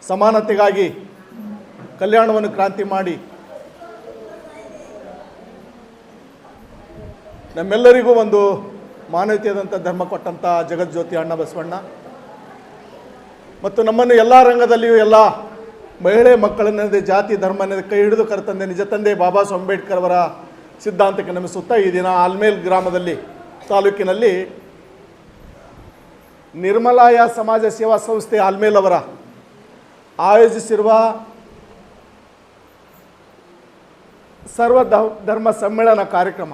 ಸಮಾನತೆಗಾಗಿ ಕಲ್ಯಾಣವನ್ನು ಕ್ರಾಂತಿ ಮಾಡಿ ನಮ್ಮೆಲ್ಲರಿಗೂ ಒಂದು ಮಾನವೀಯತೆಯಾದಂಥ ಧರ್ಮ ಕೊಟ್ಟಂಥ ಜಗಜ್ಯೋತಿ ಅಣ್ಣ ಬಸವಣ್ಣ ಮತ್ತು ನಮ್ಮನ್ನು ಎಲ್ಲ ರಂಗದಲ್ಲಿಯೂ ಎಲ್ಲ ಮಹಿಳೆ ಮಕ್ಕಳನ್ನದೇ ಜಾತಿ ಧರ್ಮ ಅನ್ನೋದು ಕೈ ಹಿಡಿದು ಕರೆತಂದೆ ನಿಜ ತಂದೆ ಬಾಬಾ ಸಾಹೇಬ್ ಅಂಬೇಡ್ಕರ್ ಅವರ ಸಿದ್ಧಾಂತಕ್ಕೆ ನಮಿಸುತ್ತಾ ಈ ದಿನ ಆಲ್ಮೇಲ್ ಗ್ರಾಮದಲ್ಲಿ ತಾಲೂಕಿನಲ್ಲಿ ನಿರ್ಮಲಾಯ ಸಮಾಜ ಸೇವಾ ಸಂಸ್ಥೆ ಆಲ್ಮೇಲ್ ಅವರ ಆಯೋಜಿಸಿರುವ ಸರ್ವ ಧರ್ಮ ಸಮ್ಮೇಳನ ಕಾರ್ಯಕ್ರಮ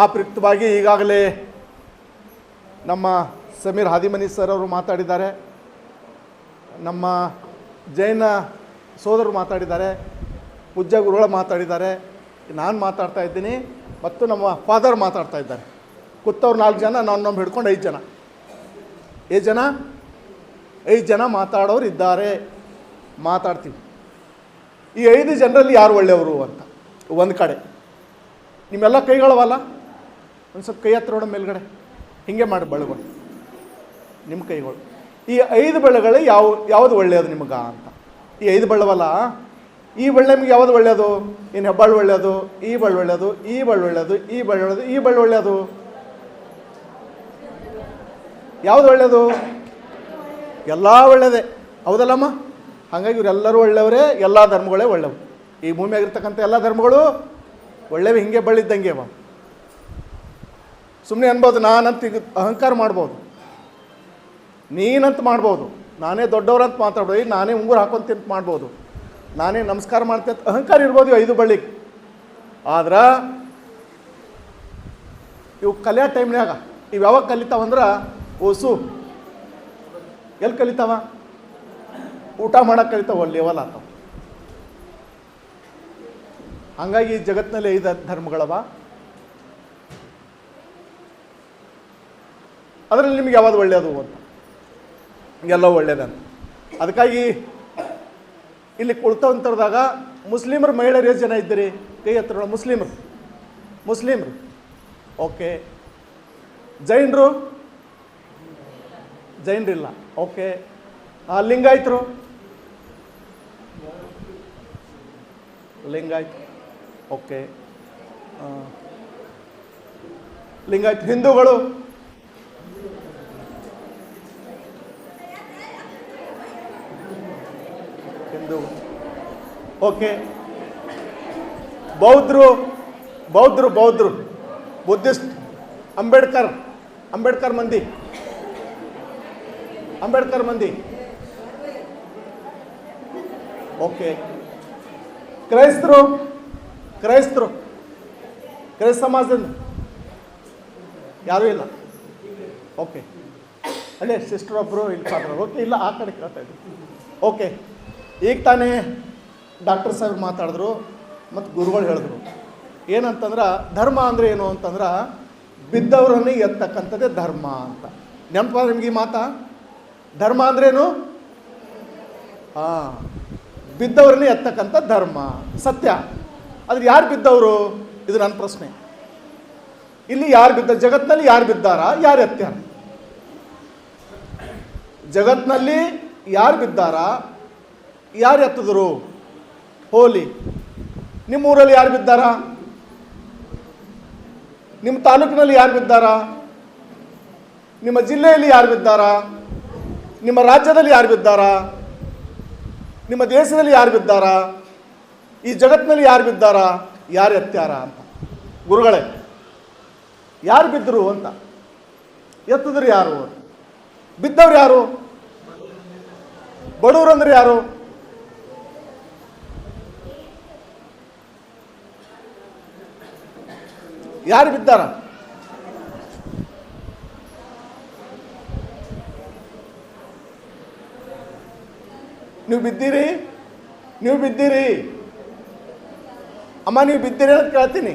ಆ ಪ್ರಯುಕ್ತವಾಗಿ ಈಗಾಗಲೇ ನಮ್ಮ ಸಮೀರ್ ಹಾದಿಮನಿ ಸರ್ ಅವರು ಮಾತಾಡಿದ್ದಾರೆ, ನಮ್ಮ ಜೈನ ಸೋದರರು ಮಾತಾಡಿದ್ದಾರೆ, ಪೂಜ್ಯ ಗುರುಗಳು ಮಾತಾಡಿದ್ದಾರೆ, ನಾನು ಮಾತಾಡ್ತಾ ಇದ್ದೀನಿ ಮತ್ತು ನಮ್ಮ ಫಾದರ್ ಮಾತಾಡ್ತಾ ಇದ್ದಾರೆ. ಕೂತವ್ರು 4 ಜನ, ನಾವು ಹಿಡ್ಕೊಂಡು 5 ಜನ, 5 ಜನ ಮಾತಾಡೋರು ಇದ್ದಾರೆ. ಮಾತಾಡ್ತೀವಿ. ಈ 5 ಜನರಲ್ಲಿ ಯಾರು ಒಳ್ಳೆಯವರು ಅಂತ ಒಂದು ಕಡೆ ನಿಮ್ಮೆಲ್ಲ ಕೈಗಳವಲ್ಲ, ಒಂದು ಸ್ವಲ್ಪ ಕೈ ಹತ್ರ ನೋಡೋ ಮೇಲ್ಗಡೆ ಹೀಗೆ ಮಾಡಿ ಬೆಳಗಳು ನಿಮ್ಮ ಕೈಗಳು. ಈ 5 ಬೆಳೆಗಳು ಯಾವುದು ಒಳ್ಳೆಯದು ನಿಮಗೆ ಅಂತ. ಈ 5 ಬೆಳ್ಳವಲ್ಲ, ಈ ಬೆಳ್ಳೆ ನಿಮಗೆ ಯಾವುದು ಒಳ್ಳೆಯದು? ಇನ್ನು ಹೆಬ್ಬಾಳು ಒಳ್ಳೆಯದು, ಈ ಬಳ್ಳು ಒಳ್ಳೆಯದು, ಈ ಬಳ್ಳು ಒಳ್ಳೆಯದು, ಈ ಬಳ್ಳು ಒಳ್ಳೆಯದು, ಈ ಬಳ್ಳು ಒಳ್ಳೆಯದು, ಯಾವುದು ಒಳ್ಳೆಯದು? ಎಲ್ಲ ಒಳ್ಳೆಯದೇ, ಹೌದಲ್ಲಮ್ಮ? ಹಾಗಾಗಿ ಇವರೆಲ್ಲರೂ ಒಳ್ಳೆಯವರೇ, ಎಲ್ಲ ಧರ್ಮಗಳೇ ಒಳ್ಳೆವು. ಈ ಭೂಮಿಯಾಗಿರ್ತಕ್ಕಂಥ ಎಲ್ಲ ಧರ್ಮಗಳು ಒಳ್ಳೆಯವೆ. ಹಿಂಗೆ ಬಳ್ಳಿದ್ದಂಗೆ ಬಾ ಸುಮ್ಮನೆ ಅನ್ಬೋದು, ನಾನಂತ ಈಗ ಅಹಂಕಾರ ಮಾಡ್ಬೋದು, ನೀನಂತ ಮಾಡ್ಬೋದು, ನಾನೇ ದೊಡ್ಡವರಂತ ಮಾತಾಡ್ಬೋದು, ನಾನೇ ಉಂಗುರು ಹಾಕೊಂತ ಮಾಡ್ಬೋದು, ನಾನೇ ನಮಸ್ಕಾರ ಮಾಡ್ತೆ ಅಂತ ಅಹಂಕಾರ ಇರ್ಬೋದು 5 ಬಳ್ಳಿಗೆ. ಆದ್ರೆ ಇವು ಕಲಿಯೋ ಟೈಮ್ನಾಗ ಇವು ಯಾವಾಗ ಕಲಿತಾವಂದ್ರೆ ಓಸು ಎಲ್ಲಿ ಕಲಿತಾವ? ಊಟ ಮಾಡೋಕೆ ಕಲಿತಾವ, ಲೆವೆಲ್ ಆಗ್ತಾವ. ಹಾಗಾಗಿ ಜಗತ್ತಿನಲ್ಲಿ 5 ಧರ್ಮಗಳವ. ಅದರಲ್ಲಿ ನಿಮಗೆ ಯಾವುದು ಒಳ್ಳೆಯದು ಅಂತ, ಎಲ್ಲ ಒಳ್ಳೆಯದಂತ. ಅದಕ್ಕಾಗಿ ಇಲ್ಲಿ ಕುಳಿತಂತರದಾಗ ಮುಸ್ಲಿಮರು ಮಹಿಳೆಯರು ಎಷ್ಟು ಜನ ಇದ್ದೀರಿ? ಕೈ ಹತ್ರ. ಮುಸ್ಲಿಮರು ಓಕೆ. ಜೈನರಿಲ್ಲ ಓಕೆ. ಲಿಂಗಾಯತರು ಓಕೆ. ಲಿಂಗಾಯತ ಹಿಂದೂಗಳು ಓಕೆ. ಬೌದ್ಧರು ಬುದ್ಧಿಸ್ಟ್, ಅಂಬೇಡ್ಕರ್ ಮಂದಿ ಓಕೆ. ಕ್ರೈಸ್ತ ಸಮಾಜದಿಂದ ಯಾರೂ ಇಲ್ಲ ಓಕೆ. ಅಲ್ಲೇ ಸಿಸ್ಟರ್ ಒಬ್ಬರು ಇಲ್ಲಿ ಪಾತ್ರ ಓಕೆ. ಇಲ್ಲ ಆ ಕಡೆ ಕೇಳ್ತಾ ಇದ್ರು ಓಕೆ. ಈಗ ತಾನೇ ಡಾಕ್ಟರ್ ಸಾಹೇಬ್ ಮಾತಾಡಿದ್ರು ಮತ್ತು ಗುರುಗಳು ಹೇಳಿದ್ರು ಏನಂತಂದ್ರೆ ಧರ್ಮ ಅಂದರೆ ಏನು ಅಂತಂದ್ರೆ ಬಿದ್ದವರನ್ನೇ ಎತ್ತಕ್ಕಂಥದ್ದೇ ಧರ್ಮ ಅಂತ. ನೆನಪಾದ ನಿಮ್ಗೆ ಈ ಮಾತಾ? ಧರ್ಮ ಅಂದ್ರೇನು? ಬಿದ್ದವರನ್ನೇ ಎತ್ತಕ್ಕಂಥ ಧರ್ಮ ಸತ್ಯ. ಆದರೆ ಯಾರು ಬಿದ್ದವರು? ಇದು ನನ್ನ ಪ್ರಶ್ನೆ. ಇಲ್ಲಿ ಯಾರು ಬಿದ್ದ? ಜಗತ್ತಿನಲ್ಲಿ ಯಾರು ಬಿದ್ದಾರ, ಯಾರು ಎತ್ತಾರ? ಜಗತ್ತಿನಲ್ಲಿ ಯಾರು ಬಿದ್ದಾರ, ಯಾರು ಎತ್ತಿದ್ರು? ಹೋಲಿ. ನಿಮ್ಮ ಊರಲ್ಲಿ ಯಾರು ಬಿದ್ದಾರ? ನಿಮ್ಮ ತಾಲೂಕಿನಲ್ಲಿ ಯಾರು ಬಿದ್ದಾರ? ನಿಮ್ಮ ಜಿಲ್ಲೆಯಲ್ಲಿ ಯಾರು ಬಿದ್ದಾರ? ನಿಮ್ಮ ರಾಜ್ಯದಲ್ಲಿ ಯಾರು ಬಿದ್ದಾರ? ನಿಮ್ಮ ದೇಶದಲ್ಲಿ ಯಾರು ಬಿದ್ದಾರ? ಈ ಜಗತ್ತಿನಲ್ಲಿ ಯಾರು ಬಿದ್ದಾರ, ಯಾರು ಎತ್ತಾರ ಅಂತ. ಗುರುಗಳೇ, ಯಾರು ಬಿದ್ದರು ಅಂತ? ಎತ್ತಿದ್ರು ಯಾರು? ಬಿದ್ದವ್ರು ಯಾರು? ಬಡವರು ಅಂದ್ರೆ ಯಾರು? ಯಾರು ಬಿದ್ದಾರ? ನೀವು ಬಿದ್ದೀರಿ ಅಮ್ಮ, ನೀವು ಬಿದ್ದೀರಿ ಅಂತ ಕೇಳ್ತೀನಿ.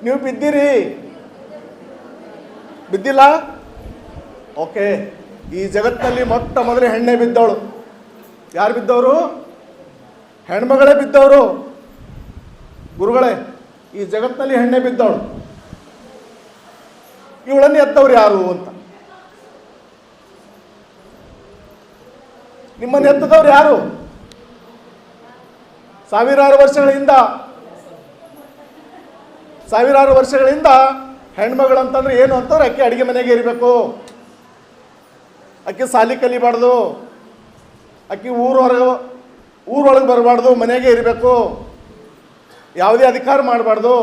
ನೀವು ಬಿದ್ದಿಲ್ಲ ಓಕೆ. ಈ ಜಗತ್ತಿನಲ್ಲಿ ಮೊಟ್ಟ ಮೊದಲೇ ಹೆಣ್ಣೆ ಬಿದ್ದವಳು. ಯಾರು ಬಿದ್ದವರು? ಹೆಣ್ಮಗಳೇ ಬಿದ್ದವರು. ಗುರುಗಳೇ, ಈ ಜಗತ್ತಿನಲ್ಲಿ ಹೆಣ್ಣೆ ಬಿದ್ದವಳು. ಇವಳನ್ನು ಎತ್ತವ್ರು ಯಾರು ಅಂತ ನಿಮ್ಮನ್ನು ಎತ್ತದವ್ರು ಯಾರು? ಸಾವಿರಾರು ವರ್ಷಗಳಿಂದ ಹೆಣ್ಮಗಳು ಅಂತಂದ್ರೆ ಏನು ಅಂತಂದ್ರೆ ಅಕ್ಕಿ ಅಡಿಗೆ ಮನೆಗೆ ಇರಬೇಕು, ಅಕ್ಕಿ ಸಾಲಿ ಕಲಿಬಾರ್ದು, ಅಕ್ಕಿ ಊರೊಳಗೆ ಬರಬಾರ್ದು, ಮನೆಗೆ ಇರಬೇಕು, ಯಾವುದೇ ಅಧಿಕಾರ ಮಾಡಬಾರ್ದು.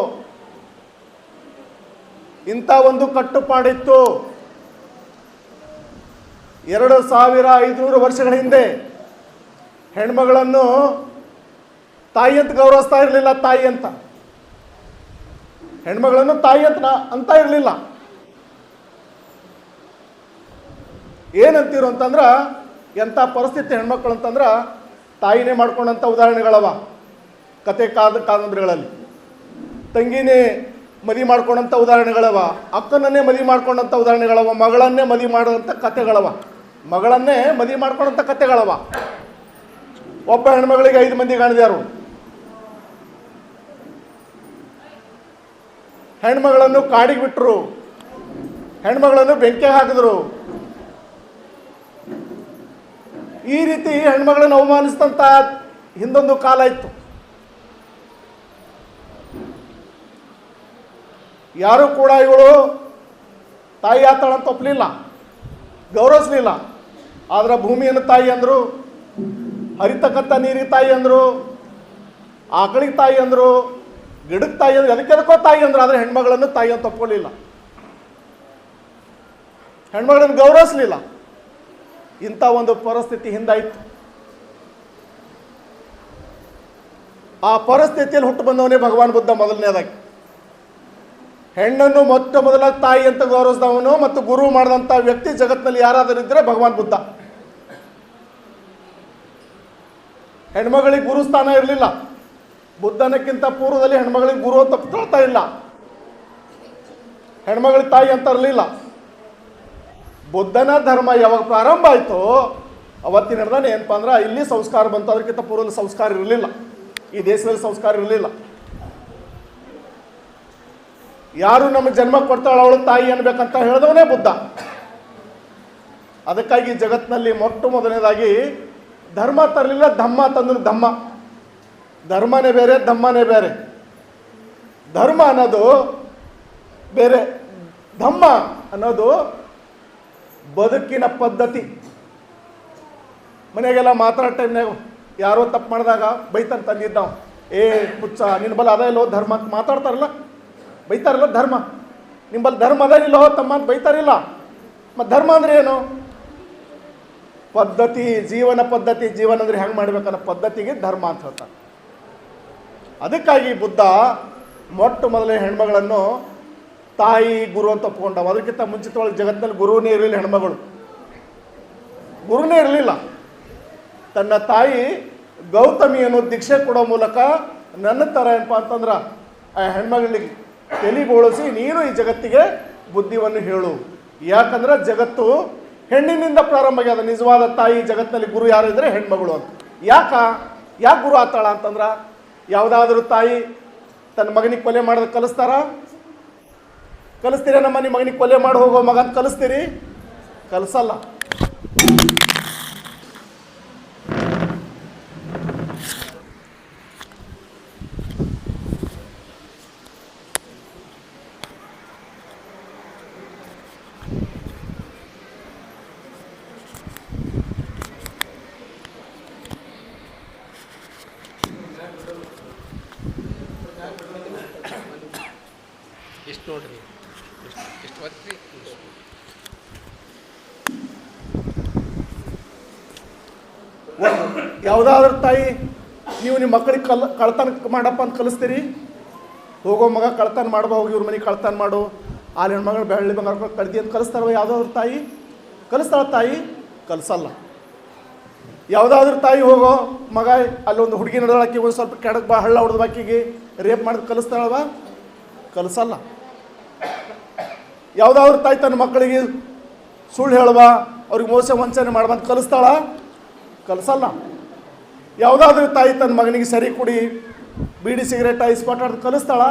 ಇಂಥ ಒಂದು ಕಟ್ಟುಪಾಡಿತ್ತು. 2500 ವರ್ಷಗಳ ಹಿಂದೆ ಹೆಣ್ಮಗಳನ್ನು ತಾಯಿ ಅಂತ ಗೌರವಿಸ್ತಾ ಇರಲಿಲ್ಲ. ತಾಯಿ ಅಂತ ಹೆಣ್ಮಗಳನ್ನು ತಾಯಿ ಅಂತ ಇರಲಿಲ್ಲ. ಏನಂತೀರು ಅಂತಂದ್ರೆ ಎಂಥ ಪರಿಸ್ಥಿತಿ ಹೆಣ್ಮಕ್ಳು ಅಂತಂದ್ರೆ ತಾಯಿನೇ ಮಾಡ್ಕೊಂಡಂಥ ಉದಾಹರಣೆಗಳವ. ಕತೆ ಕಾದಂಬರಿಗಳಲ್ಲಿ ತಂಗಿನೇ ಮದುವೆ ಮಾಡ್ಕೊಂಡಂಥ ಉದಾಹರಣೆಗಳವ, ಅಕ್ಕನನ್ನೇ ಮದುವೆ ಮಾಡ್ಕೊಂಡಂಥ ಉದಾಹರಣೆಗಳವ, ಮಗಳನ್ನೇ ಮದುವೆ ಮಾಡೋಂಥ ಕತೆಗಳವ, ಮಗಳನ್ನೇ ಮದುವೆ ಮಾಡ್ಕೊಂಡಂಥ ಕತೆಗಳವ. ಒಬ್ಬ ಹೆಣ್ಮಗಳಿಗೆ 5 ಮಂದಿ ಕಾಣಿದ್ಯಾರು. ಹೆಣ್ಮಗಳನ್ನು ಕಾಡಿಗೆ ಬಿಟ್ಟರು, ಹೆಣ್ಮಗಳನ್ನು ಬೆಂಕಿ ಹಾಕಿದ್ರು. ಈ ರೀತಿ ಹೆಣ್ಮಗಳನ್ನು ಅವಮಾನಿಸಿದಂಥ ಹಿಂದೊಂದು ಕಾಲ ಇತ್ತು. ಯಾರು ಕೂಡ ಇವಳು ತಾಯಿ ಆತಾಳಂತ ಒಪ್ಪಲಿಲ್ಲ, ಗೌರವಿಸಲಿಲ್ಲ. ಆದ್ರೆ ಭೂಮಿಯನ್ನು ತಾಯಿ ಅಂದರು, ಹರಿತಕ್ಕಂಥ ನೀರಿಗೆ ತಾಯಿ ಅಂದರು, ಆಕಳಿಗೆ ತಾಯಿ ಅಂದರು, ಗಿಡಕ್ಕೆ ತಾಯಿ ಅಂದರು, ಅದಕ್ಕೆದಕ್ಕೋ ತಾಯಿ ಅಂದರು. ಆದರೆ ಹೆಣ್ಮಗಳನ್ನು ತಾಯಿ ಅಂತ ಒಪ್ಕೊಳ್ಳಿಲ್ಲ, ಹೆಣ್ಮಗಳನ್ನು ಗೌರವಿಸಲಿಲ್ಲ. ಇಂಥ ಒಂದು ಪರಿಸ್ಥಿತಿ ಹಿಂದಾಯಿತು. ಆ ಪರಿಸ್ಥಿತಿಯಲ್ಲಿ ಹುಟ್ಟು ಬಂದವನೇ ಭಗವಾನ್ ಬುದ್ಧ. ಮೊದಲನೇದಾಗಿ ಹೆಣ್ಣನ್ನು ಮೊದಲ ತಾಯಿ ಅಂತ ಗೌರವಿಸಿದವನು ಮತ್ತು ಗುರು ಮಾಡಿದಂಥ ವ್ಯಕ್ತಿ ಜಗತ್ತಿನಲ್ಲಿ ಯಾರಾದರೂ ಇದ್ದರೆ ಭಗವಾನ್ ಬುದ್ಧ. ಹೆಣ್ಮಗಳಿಗೆ ಗುರು ಸ್ಥಾನ ಇರಲಿಲ್ಲ. ಬುದ್ಧನಕ್ಕಿಂತ ಪೂರ್ವದಲ್ಲಿ ಹೆಣ್ಮಗಳಿಗೆ ಗುರು ಅಂತ ತಗೊಳ್ತಾ ಇಲ್ಲ, ಹೆಣ್ಮಗಳಿಗೆ ತಾಯಿ ಅಂತ ಇರಲಿಲ್ಲ. ಬುದ್ಧನ ಧರ್ಮ ಯಾವಾಗ ಪ್ರಾರಂಭ ಆಯಿತೋ ಅವತ್ತಿನ ಹಿಡ್ದಾನೆ ಏನಪ್ಪ ಅಂದ್ರೆ ಇಲ್ಲಿ ಸಂಸ್ಕಾರ ಬಂತು. ಅದಕ್ಕಿಂತ ಪೂರ್ವದಲ್ಲಿ ಸಂಸ್ಕಾರ ಇರಲಿಲ್ಲ, ಈ ದೇಶದಲ್ಲಿ ಸಂಸ್ಕಾರ ಇರಲಿಲ್ಲ. ಯಾರು ನಮಗೆ ಜನ್ಮ ಕೊಡ್ತಾಳೆ ಅವಳು ತಾಯಿ ಅನ್ಬೇಕಂತ ಹೇಳಿದವನೇ ಬುದ್ಧ. ಅದಕ್ಕಾಗಿ ಜಗತ್ತಿನಲ್ಲಿ ಮೊದಲನೇದಾಗಿ ಧರ್ಮ ತರಲಿಲ್ಲ, ಧಮ್ಮ ತಂದ್ರು. ಧರ್ಮನೇ ಬೇರೆ, ಧಮ್ಮನೇ ಬೇರೆ. ಧರ್ಮ ಅನ್ನೋದು ಬೇರೆ, ಧಮ್ಮ ಅನ್ನೋದು ಬದುಕಿನ ಪದ್ಧತಿ. ಮನೆಗೆಲ್ಲ ಮಾತಾಡೋ ಟೈಮ್ನಾಗ ಯಾರೋ ತಪ್ಪು ಮಾಡಿದಾಗ ಬೈತಾನೆ ತಂದಿದ್ದಾವ, ಏ ಹುಚ್ಚ ನಿನ್ನ ಬಲ್ಲ ಅದ ಇಲ್ಲೋ ಧರ್ಮ ಅಂತ ಮಾತಾಡ್ತಾರಲ್ಲ, ಬೈತಾರಲ್ಲ ಧರ್ಮ. ನಿಂಬಲ್ಲಿ ಧರ್ಮ ಅದ ಇಲ್ಲೋ ತಮ್ಮ ಅಂತ ಬೈತಾರಿಲ್ಲ. ಮತ್ತು ಧರ್ಮ ಅಂದರೆ ಏನು? ಪದ್ಧತಿ, ಜೀವನ ಪದ್ಧತಿ. ಜೀವನ ಅಂದರೆ ಹೆಂಗೆ ಮಾಡ್ಬೇಕನ್ನೋ ಪದ್ಧತಿಗೆ ಧರ್ಮ ಅಂತ ಹೇಳ್ತಾರೆ. ಅದಕ್ಕಾಗಿ ಬುದ್ಧ ಮೊದಲೇ ಹೆಣ್ಮಗಳನ್ನು ತಾಯಿ ಗುರು ಅಂತ ಒಪ್ಕೊಂಡವ. ಅದಕ್ಕಿಂತ ಮುಂಚಿತವಾಗಿ ಜಗತ್ತಿನಲ್ಲಿ ಗುರುವೇ ಇರಲಿಲ್ಲ, ಹೆಣ್ಮಗಳು ಗುರುನೇ ಇರಲಿಲ್ಲ. ತನ್ನ ತಾಯಿ ಗೌತಮಿಯನ್ನು ದೀಕ್ಷೆ ಕೊಡೋ ಮೂಲಕ ನನ್ನ ಥರ ಏನಪ್ಪ ಅಂತಂದ್ರೆ ಆ ಹೆಣ್ಮಗಳಿಗೆ ತೆಲಿಗೊಳಿಸಿ ನೀನು ಈ ಜಗತ್ತಿಗೆ ಬುದ್ಧಿವನ್ನು ಹೇಳು. ಯಾಕಂದ್ರೆ ಜಗತ್ತು ಹೆಣ್ಣಿನಿಂದ ಪ್ರಾರಂಭ ಆಗ್ಯದ. ನಿಜವಾದ ತಾಯಿ ಜಗತ್ತಿನಲ್ಲಿ ಗುರು ಯಾರು ಇದ್ರೆ ಹೆಣ್ಮಗಳು ಅಂತ. ಯಾಕೆ ಗುರು ಆತಾಳ ಅಂತಂದ್ರೆ ಯಾವುದಾದ್ರೂ ತಾಯಿ ತನ್ನ ಮಗನಿಗೆ ಕೊಲೆ ಮಾಡೋದು ಕಲಿಸ್ತೀರ? ನಮ್ಮ ನಿಮ್ಮ ಮಗನಿಗೆ ಕೊಲೆ ಮಾಡಿ ಹೋಗೋ ಮಗನ ಕಲಿಸ್ತೀರಿ? ಕಲಿಸಲ್ಲ. ಎಷ್ಟು ನೋಡ್ರಿ, ಎಷ್ಟು ಒತ್ತಿ. ಯಾವುದಾದ್ರೂ ತಾಯಿ ನೀವು ನಿಮ್ಮ ಮಕ್ಕಳಿಗೆ ಕಳ್ತನ ಮಾಡಪ್ಪ ಅಂತ ಕಲಿಸ್ತೀರಿ? ಹೋಗೋ ಮಗ ಕಳ್ತನ ಮಾಡ್ಬೋ, ಹೋಗಿ ಇವ್ರ ಮನೆಗೆ ಕಳ್ತನ ಮಾಡು, ಅಲ್ಲಿ ಹೆಣ್ಮಗಳು ಬೆಳ್ಳಿ ಬಂಗಾರ ಕಳ್ದಿ ಅಂತ ಕಲಿಸ್ತಾರವ ಯಾವುದಾದ್ರೂ ತಾಯಿ? ಕಲಿಸ್ತಾಳ ತಾಯಿ? ಕಲಿಸಲ್ಲ. ಯಾವುದಾದ್ರೂ ತಾಯಿ ಹೋಗೋ ಮಗ ಅಲ್ಲೊಂದು ಹುಡುಗಿ ನಡೆದಾಕಿ ಒಂದು ಸ್ವಲ್ಪ ಕೆಡಕ್ಕೆ ಬಾ ಹಳ್ಳ ಹೊಡೆದ ಬಾಕಿಗೆ ರೇಪ್ ಮಾಡೋದು ಕಲಿಸ್ತಾಳವ? ಕಲಿಸಲ್ಲ. ಯಾವುದಾದ್ರೂ ತಾಯಿ ತನ್ನ ಮಕ್ಕಳಿಗೆ ಸುಳ್ಳು ಹೇಳುವ, ಅವ್ರಿಗೆ ಮೋಸ ವಂಚನೆ ಮಾಡ್ಬಂತ ಕಲಿಸ್ತಾಳ? ಕಲಿಸಲ್ಲ. ಯಾವುದಾದ್ರೂ ತಾಯಿ ತನ್ನ ಮಗನಿಗೆ ಸರಿ ಕುಡಿ, ಬೀಡಿ ಸಿಗರೇಟ್ ಐಸ್ಪಾಟ್ ಆಡ್ದು ಕಲಿಸ್ತಾಳ?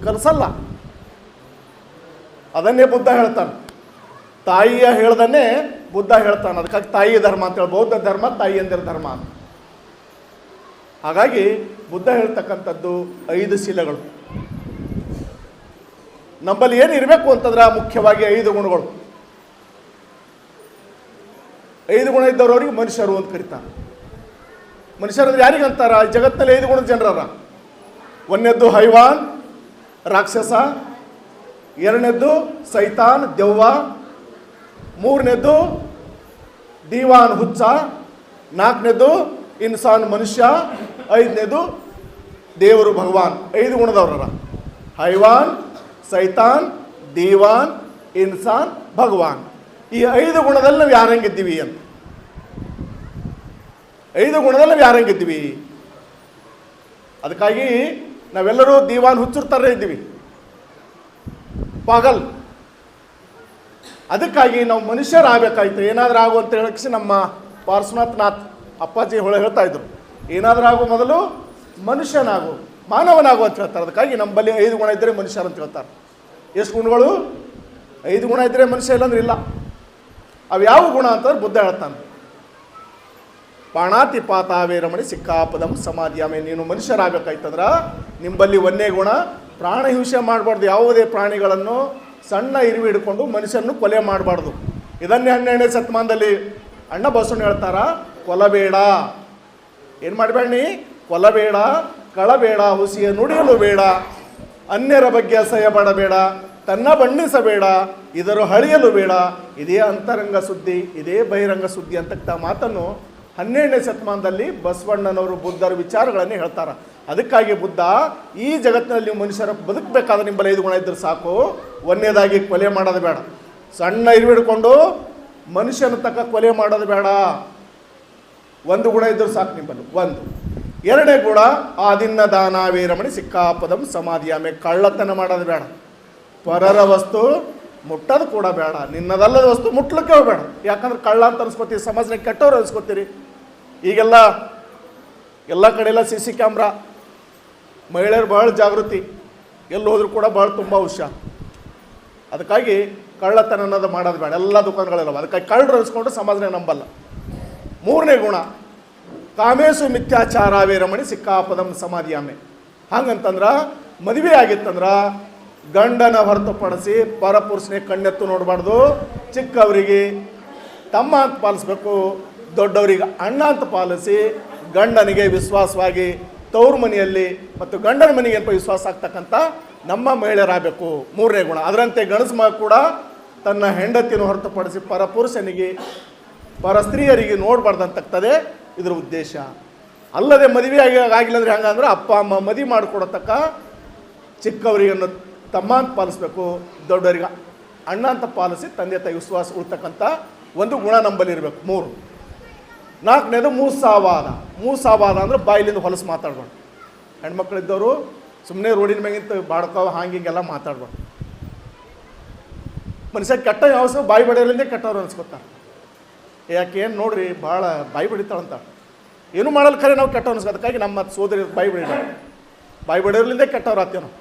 ಕಲಿಸಲ್ಲ. ಅದನ್ನೇ ಬುದ್ಧ ಹೇಳ್ತಾನೆ. ತಾಯಿಯ ಹೇಳ್ದನ್ನೇ ಬುದ್ಧ ಹೇಳ್ತಾನೆ. ಅದಕ್ಕಾಗಿ ತಾಯಿ ಧರ್ಮ ಅಂತೇಳಿ, ಬೌದ್ಧ ಧರ್ಮ ತಾಯಿಯಂದಿರ ಧರ್ಮ ಅಂತ. ಹಾಗಾಗಿ ಬುದ್ಧ ಹೇಳ್ತಕ್ಕಂಥದ್ದು 5 ಶೀಲಗಳು. ನಮ್ಮಲ್ಲಿ ಏನು ಇರಬೇಕು ಅಂತಂದ್ರೆ ಮುಖ್ಯವಾಗಿ 5 ಗುಣಗಳು. 5 ಗುಣ ಇದ್ದವ್ರವ್ರಿಗೆ ಮನುಷ್ಯರು ಅಂತ ಕರೀತಾರೆ. ಮನುಷ್ಯರಂದ್ರೆ ಯಾರಿಗಂತಾರ? ಜಗತ್ತಿನಲ್ಲಿ 5 ಗುಣದ ಜನರರ. 1ನೇದ್ದು ಹೈವಾನ್, ರಾಕ್ಷಸ. 2ನೇದ್ದು ಸೈತಾನ್, ದೆವ್ವ. 3ನೇದ್ದು ದೀವಾನ್, ಹುಚ್ಚ. 4ನೇದ್ದು ಇನ್ಸಾನ್, ಮನುಷ್ಯ. 5ನೇದು ದೇವರು, ಭಗವಾನ್. 5 ಗುಣದವ್ರರ. ಹೈವಾನ್, ಸೈತಾನ್, ದೀವಾನ್, ಇನ್ಸಾನ್, ಭಗವಾನ್. ಈ 5 ಗುಣದಲ್ಲಿ ನಾವು ಯಾರಂಗಿದ್ದೀವಿ ಅಂತ. 5 ಗುಣದಲ್ಲಿ ನಾವು ಯಾರಂಗಿದ್ದೀವಿ. ಅದಕ್ಕಾಗಿ ನಾವೆಲ್ಲರೂ ದೀವಾನ್, ಹುಚ್ಚುರ್ತಾರೆ ಇದ್ದೀವಿ, ಪಾಗಲ್. ಅದಕ್ಕಾಗಿ ನಾವು ಮನುಷ್ಯರಾಗಬೇಕಾಯ್ತು. ಏನಾದರೂ ಆಗು ಅಂತ ಹೇಳಕ್ಕೆ ನಮ್ಮ ಪಾರ್ಶ್ವನಾಥ್ ಅಪ್ಪಾಜಿ ಹೇಳ್ತಾ ಇದ್ರು, ಏನಾದರೂ ಆಗು ಮೊದಲು ಮನುಷ್ಯನಾಗು, ಮಾನವನಾಗು ಅಂತ ಹೇಳ್ತಾರೆ. ಅದಕ್ಕಾಗಿ ನಮ್ಮಲ್ಲಿ 5 ಗುಣ ಇದ್ದರೆ ಮನುಷ್ಯರು ಅಂತ ಹೇಳ್ತಾರೆ. ಎಷ್ಟು ಗುಣಗಳು? 5 ಗುಣ ಇದ್ದರೆ ಮನುಷ್ಯ, ಇಲ್ಲಾಂದ್ರೆ ಇಲ್ಲ. ಅವು ಯಾವ ಗುಣ ಅಂತಂದ್ರೆ ಬುದ್ಧ ಹೇಳ್ತಾನೆ, ಪಾಣಾತಿಪಾತಾವೇ ರಮಣಿ ಸಿಕ್ಕಾಪದಂ ಸಮಾಧಿಯಾಮೆ. ನೀನು ಮನುಷ್ಯರಾಗಬೇಕಾಯ್ತಂದ್ರೆ ನಿಂಬಲ್ಲಿ 1ನೇ ಗುಣ, ಪ್ರಾಣ ಹಿಂಸೆ ಮಾಡಬಾರ್ದು. ಯಾವುದೇ ಪ್ರಾಣಿಗಳನ್ನು ಸಣ್ಣ ಇರುವೆ ಹಿಡ್ಕೊಂಡು ಮನುಷ್ಯನನ್ನು ಕೊಲೆ ಮಾಡಬಾರ್ದು. ಇದನ್ನೇ 12ನೇ ಶತಮಾನದಲ್ಲಿ ಅಣ್ಣ ಬಸವಣ್ಣ ಹೇಳ್ತಾರ, ಕೊಲಬೇಡ. ಏನು ಮಾಡಬೇಡ ನೀ? ಕೊಲಬೇಡ, ಕಳಬೇಡ, ಹುಸಿಯ ನುಡಿಯಲು ಬೇಡ, ಅನ್ಯರ ಬಗ್ಗೆ ಅಸಹ್ಯ ಪಡಬೇಡ, ತನ್ನ ಬಣ್ಣಿಸಬೇಡ, ಇದರ ಹಳಿಯಲು ಬೇಡ. ಇದೇ ಅಂತರಂಗ ಸುದ್ದಿ, ಇದೇ ಬಹಿರಂಗ ಸುದ್ದಿ ಅಂತಕ್ಕ ಮಾತನ್ನು 12ನೇ ಶತಮಾನದಲ್ಲಿ ಬಸವಣ್ಣನವರು ಬುದ್ಧರ ವಿಚಾರಗಳನ್ನೇ ಹೇಳ್ತಾರೆ. ಅದಕ್ಕಾಗಿ ಬುದ್ಧ ಈ ಜಗತ್ತಿನಲ್ಲಿ ನೀವು ಮನುಷ್ಯರ ಬದುಕಬೇಕಾದ್ರೆ ನಿಂಬಲ್ಲಿ 5 ಗುಣ ಇದ್ದರೆ ಸಾಕು. 1ನೇದಾಗಿ ಕೊಲೆ ಮಾಡೋದು ಬೇಡ. ಸಣ್ಣ ಇರುವೆ ಹಿಡ್ಕೊಂಡು ಮನುಷ್ಯನ ತಕ್ಕ ಕೊಲೆ ಮಾಡೋದು ಬೇಡ. 1 ಗುಣ ಇದ್ದರೂ ಸಾಕು ನಿಂಬಲ್ಲಿ. 1. 2ನೇ ಗುಣ, ಆದಿನ್ನ ದಾನ ವೀರಮಣಿ ಸಿಕ್ಕಾಪದಂ ಸಮಾಧಿಯಾಮೆ. ಕಳ್ಳತನ ಮಾಡೋದು ಬೇಡ. ಪರರ ವಸ್ತು ಮುಟ್ಟೋದು ಕೂಡ ಬೇಡ. ನಿನ್ನದಲ್ಲದ ವಸ್ತು ಮುಟ್ಲಿಕ್ಕೆ ಬೇಡ. ಯಾಕಂದ್ರೆ ಕಳ್ಳ ಅಂತ ಅನ್ಸ್ಕೊತೀರಿ, ಸಮಾಜಕ್ಕೆ ಕೆಟ್ಟವ್ರು ಅನ್ಸ್ಕೊತೀರಿ. ಈಗೆಲ್ಲ ಎಲ್ಲ ಕಡೆ ಎಲ್ಲ CC ಕ್ಯಾಮ್ರಾ, ಮಹಿಳೆಯರು ಭಾಳ ಜಾಗೃತಿ, ಎಲ್ಲಿ ಹೋದರೂ ಕೂಡ ಭಾಳ ತುಂಬ ಹುಷಾರ್. ಅದಕ್ಕಾಗಿ ಕಳ್ಳತನ ಅನ್ನೋದು ಮಾಡೋದು ಬೇಡ. ಎಲ್ಲ ದುಕಾನ್ಗಳೆಲ್ಲ ಅದಕ್ಕಾಗಿ ಕಳ್ಳರು ಅನ್ಸ್ಕೊಂಡು ಸಮಾಜನಾಗ ನಂಬಲ್ಲ. 3ನೇ ಗುಣ, ಕಾಮೇಶು ಮಿಥ್ಯಾಚಾರಾವೇ ರಮಣಿ ಸಿಕ್ಕಾಪದಂ ಸಮಾಧಿಯಾಮೆ. ಹಂಗಂತಂದ್ರೆ ಮದುವೆ ಆಗಿತ್ತಂದ್ರೆ ಗಂಡನ ಹೊರತುಪಡಿಸಿ ಪರಪುರುಷನೇ ಕಣ್ಣೆತ್ತು ನೋಡಬಾರ್ದು. ಚಿಕ್ಕವರಿಗೆ ತಮ್ಮ ಅಂತ ಪಾಲಿಸ್ಬೇಕು, ದೊಡ್ಡವರಿಗೆ ಅಣ್ಣ ಅಂತ ಪಾಲಿಸಿ ಗಂಡನಿಗೆ ವಿಶ್ವಾಸವಾಗಿ ತವ್ರ ಮನೆಯಲ್ಲಿ ಮತ್ತು ಗಂಡನ ಮನೆಗೆ ಏನಪ್ಪ ವಿಶ್ವಾಸ ಆಗ್ತಕ್ಕಂಥ ನಮ್ಮ ಮಹಿಳೆಯರಾಗಬೇಕು. 3ನೇ ಗುಣ. ಅದರಂತೆ ಗಣಸ ಮಗ ಕೂಡ ತನ್ನ ಹೆಂಡತಿಯನ್ನು ಹೊರತುಪಡಿಸಿ ಪರಪುರುಷನಿಗೆ ಪರ ಸ್ತ್ರೀಯರಿಗೆ ನೋಡಬಾರ್ದಂತಕ್ಕಂಥದ್ದೇ ಇದರ ಉದ್ದೇಶ. ಅಲ್ಲದೆ ಮದುವೆ ಆಗಿಲ್ಲ ಅಂದರೆ ಹೆಂಗಂದ್ರೆ ಅಪ್ಪ ಅಮ್ಮ ಮದುವೆ ಮಾಡಿಕೊಡತಕ್ಕ ಚಿಕ್ಕವರಿಗೆ ತಮ್ಮ ಅಂತ ಪಾಲಿಸ್ಬೇಕು, ದೊಡ್ಡವರಿಗೆ ಅಣ್ಣ ಅಂತ ಪಾಲಿಸಿ ತಂದೆ ತಾಯಿ ವಿಶ್ವಾಸ ಉಳ್ತಕ್ಕಂಥ ಒಂದು ಗುಣ ನಂಬಲ್ಲಿ ಇರಬೇಕು. 3. 4ನೇದು ಮೂಸಾವಾದ. ಮೂಸಾವಾದ ಅಂದ್ರೆ ಬಾಯಿಲಿಂದ ಹೊಲಸು ಮಾತಾಡ್ಬಾರ್ದು. ಹೆಣ್ಮಕ್ಳಿದ್ದವರು ಸುಮ್ಮನೆ ರೋಡಿನ ಮ್ಯಾಗಿಂತ ಬಾಡ್ಕಾವ ಹಾಂಗಿಂಗೆಲ್ಲ ಮಾತಾಡ್ಬಾರ್ದು. ಮನುಷ್ಯ ಕೆಟ್ಟ ಯಾವ ಬಾಯಿ ಬಡಿಯೋದ್ರಿಂದ ಕೆಟ್ಟವ್ರು ಅನ್ಸ್ಕೊತಾರೆ. ಯಾಕೆ ಏನು ನೋಡ್ರಿ ಭಾಳ ಬಾಯಿ ಬಡಿತಾಳಂತ, ಏನೂ ಮಾಡಲ್ಲ ಖರೆ ನಾವು ಕೆಟ್ಟವ್ರು ಅನ್ಸ್ಕೊ. ಅದಕ್ಕಾಗಿ ನಮ್ಮ ಸೋದರಿ ಬಾಯಿ ಬಡಿಯೋದ್ರಿಂದ ಕೆಟ್ಟವ್ರು ಆಗ್ತೇವೆ ನಾವು.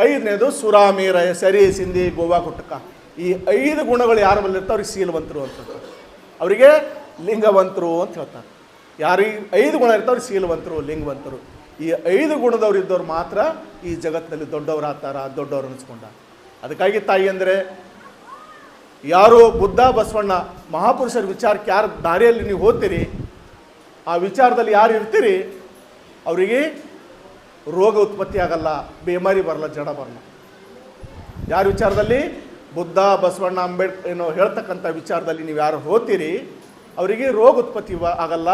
5ನೇದು ಸುರಾಮೀರ, ಸರಿ, ಸಿಂಧಿ, ಗೋವಾ, ಗುಟ್ಟಕ. ಈ 5 ಗುಣಗಳು ಯಾರ ಬಲ್ಲಿ ಇರ್ತಾವೆ ಅವ್ರಿಗೆ ಶೀಲವಂತರು ಅಂತ ಹೇಳ್ತಾರೆ. ಅವರಿಗೆ ಲಿಂಗವಂತರು ಅಂತ ಹೇಳ್ತಾರೆ. ಯಾರಿಗೆ 5 ಗುಣ ಇರ್ತಾವ್ರಿಗೆ ಶೀಲವಂತರು, ಲಿಂಗವಂತರು. ಈ 5 ಗುಣದವ್ರು ಇದ್ದವ್ರು ಮಾತ್ರ ಈ ಜಗತ್ತಿನಲ್ಲಿ ದೊಡ್ಡವ್ರು ಆಗ್ತಾರ, ದೊಡ್ಡವ್ರು ಅನಿಸ್ಕೊಂಡ. ಅದಕ್ಕಾಗಿ ತಾಯಿ ಅಂದರೆ ಯಾರು ಬುದ್ಧ ಬಸವಣ್ಣ ಮಹಾಪುರುಷರ ವಿಚಾರಕ್ಕೆ ಯಾರು ದಾರಿಯಲ್ಲಿ ನೀವು ಹೋಗ್ತೀರಿ, ಆ ವಿಚಾರದಲ್ಲಿ ಯಾರು ಇರ್ತೀರಿ ಅವರಿಗೆ ರೋಗ ಉತ್ಪತ್ತಿ ಆಗಲ್ಲ, ಬೇಮಾರಿ ಬರಲ್ಲ, ಜಡ ಬರಲ್ಲ. ಯಾರ ವಿಚಾರದಲ್ಲಿ? ಬುದ್ಧ ಬಸವಣ್ಣ ಅಂಬೇಡ್ಕರ್ ಹೇಳ್ತಕ್ಕಂಥ ವಿಚಾರದಲ್ಲಿ ನೀವು ಯಾರು ಹೋಗ್ತೀರಿ ಅವರಿಗೆ ರೋಗ ಉತ್ಪತ್ತಿ ಆಗಲ್ಲ.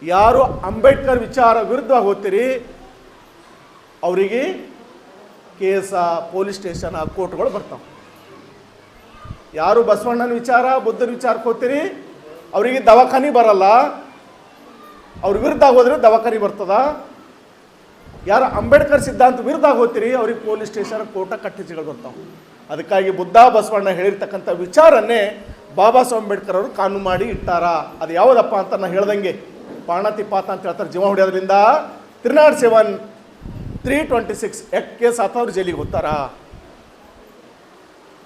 ಯಾರು ಅಂಬೇಡ್ಕರ್ ವಿಚಾರ ವಿರುದ್ಧವಾಗಿ ಹೋಗ್ತೀರಿ ಅವರಿಗೆ ಕೇಸ, ಪೊಲೀಸ್ ಸ್ಟೇಷನ್, ಕೋರ್ಟ್ಗಳು ಬರ್ತಾವೆ. ಯಾರು ಬಸವಣ್ಣನ ವಿಚಾರ ಬುದ್ಧನ ವಿಚಾರಕ್ಕೆ ಹೋಗ್ತೀರಿ ಅವರಿಗೆ ದವಾಖಾನೆ ಬರಲ್ಲ, ಅವ್ರ ವಿರುದ್ಧ ಹೋದರೆ ದವಾಖಾನೆ ಬರ್ತದ. ಯಾರು ಅಂಬೇಡ್ಕರ್ ಸಿದ್ಧಾಂತ ವಿರುದ್ಧ ಹೋಗ್ತೀರಿ ಅವ್ರಿಗೆ ಪೊಲೀಸ್ ಸ್ಟೇಷನ್, ಕೋರ್ಟ, ಕಟ್ಟಿಗೆಗಳು ಬರ್ತಾವೆ. ಅದಕ್ಕಾಗಿ ಬುದ್ಧ ಬಸವಣ್ಣ ಹೇಳಿರ್ತಕ್ಕಂಥ ವಿಚಾರನ್ನೇ ಬಾಬಾ ಸಾಹೇಬ್ ಅಂಬೇಡ್ಕರ್ ಅವರು ಕಾನೂನು ಮಾಡಿ ಇಟ್ಟಾರ. ಅದು ಯಾವುದಪ್ಪ ಅಂತ ನಾನು ಹೇಳ್ದಂಗೆ ಪಾಣಾತಿಪಾತ ಅಂತ ಹೇಳ್ತಾರೆ. ಜೀವ ಹೊಡೆಯೋದ್ರಿಂದ 307 326 ಕೇಸ್ ಆತವ್ರು ಜೈಲಿಗೆ ಹೋಗ್ತಾರ.